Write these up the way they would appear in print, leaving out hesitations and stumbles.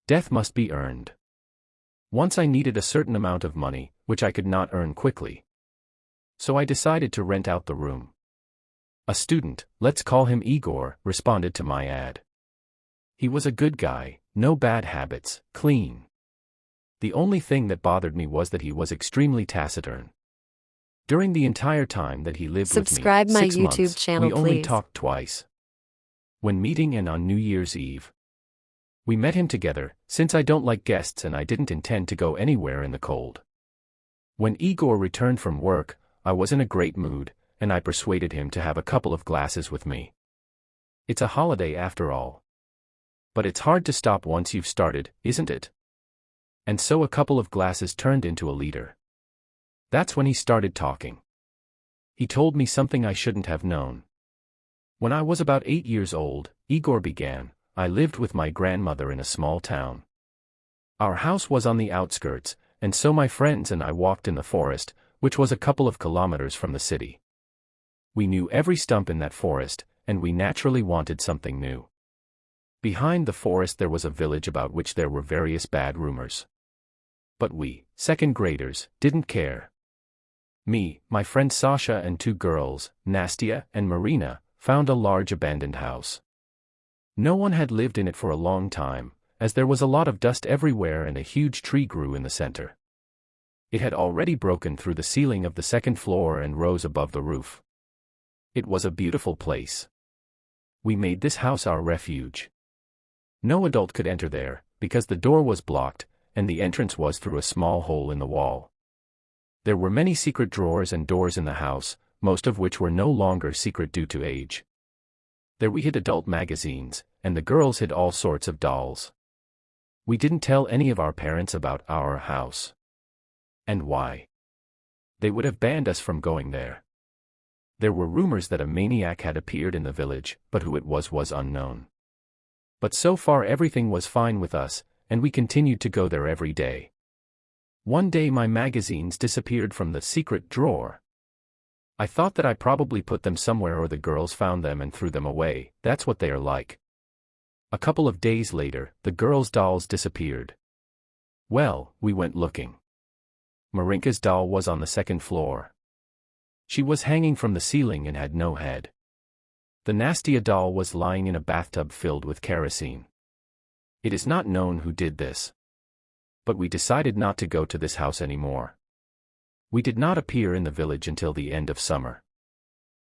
Death must be earned. Once I needed a certain amount of money, which I could not earn quickly. So I decided to rent out the room. A student, let's call him Igor, responded to my ad. He was a good guy, no bad habits, clean. The only thing that bothered me was that he was extremely taciturn. During the entire time that he lived with me, Subscribe my 6 YouTube months, channel, we only please. talked twice. When meeting and on New Year's Eve. We met him together, since I don't like guests and I didn't intend to go anywhere in the cold. When Igor returned from work, I was in a great mood, and I persuaded him to have a couple of glasses with me. It's a holiday after all. But it's hard to stop once you've started, isn't it? And so a couple of glasses turned into a liter. That's when he started talking. He told me something I shouldn't have known. When I was about 8 years old, Igor began, I lived with my grandmother in a small town. Our house was on the outskirts, and so my friends and I walked in the forest, which was a couple of kilometers from the city. We knew every stump in that forest, and we naturally wanted something new. Behind the forest there was a village about which there were various bad rumors. But we, second graders, didn't care. Me, my friend Sasha and 2 girls, Nastia and Marina, found a large abandoned house. No one had lived in it for a long time, as there was a lot of dust everywhere and a huge tree grew in the center. It had already broken through the ceiling of the 2nd floor and rose above the roof. It was a beautiful place. We made this house our refuge. No adult could enter there, because the door was blocked, and the entrance was through a small hole in the wall. There were many secret drawers and doors in the house, most of which were no longer secret due to age. There we hid adult magazines, and the girls hid all sorts of dolls. We didn't tell any of our parents about our house. And why? They would have banned us from going there. There were rumors that a maniac had appeared in the village, but who it was unknown. But so far everything was fine with us, and we continued to go there every day. One day my magazines disappeared from the secret drawer. I thought that I probably put them somewhere or the girls found them and threw them away, that's what they are like. A couple of days later, the girls' dolls disappeared. Well, we went looking. Marinka's doll was on the 2nd floor. She was hanging from the ceiling and had no head. The Nastia doll was lying in a bathtub filled with kerosene. It is not known who did this. But we decided not to go to this house anymore. We did not appear in the village until the end of summer.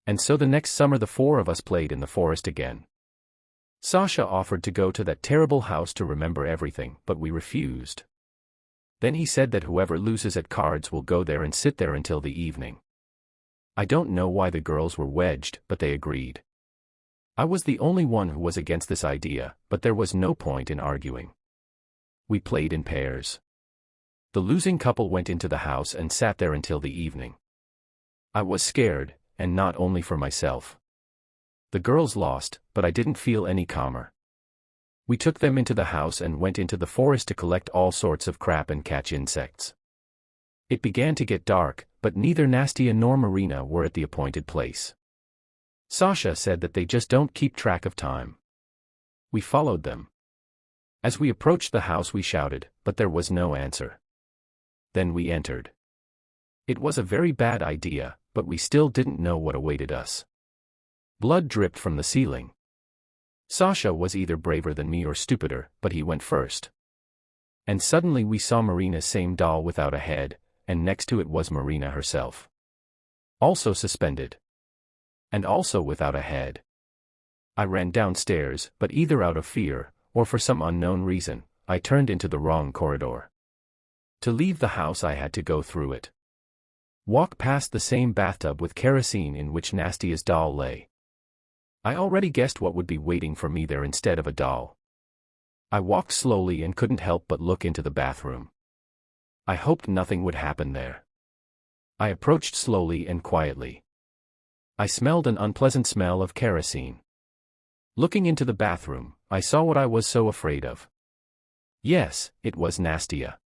And so the next summer the 4 of us played in the forest again. Sasha offered to go to that terrible house to remember everything, but we refused. Then he said that whoever loses at cards will go there and sit there until the evening. I don't know why the girls were wedged, but they agreed. I was the only one who was against this idea, but there was no point in arguing. We played in pairs. The losing couple went into the house and sat there until the evening. I was scared, and not only for myself. The girls lost, but I didn't feel any calmer. We took them into the house and went into the forest to collect all sorts of crap and catch insects. It began to get dark, but neither Nastia nor Marina were at the appointed place. Sasha said that they just don't keep track of time. We followed them. As we approached the house we shouted, but there was no answer. Then we entered. It was a very bad idea, but we still didn't know what awaited us. Blood dripped from the ceiling. Sasha was either braver than me or stupider, but he went first. And suddenly we saw Marina's same doll without a head, and next to it was Marina herself. Also suspended. And also without a head. I ran downstairs, but either out of fear, or for some unknown reason, I turned into the wrong corridor. To leave the house I had to go through it. Walk past the same bathtub with kerosene in which Nastia's doll lay. I already guessed what would be waiting for me there instead of a doll. I walked slowly and couldn't help but look into the bathroom. I hoped nothing would happen there. I approached slowly and quietly. I smelled an unpleasant smell of kerosene. Looking into the bathroom, I saw what I was so afraid of. Yes, it was Nastia.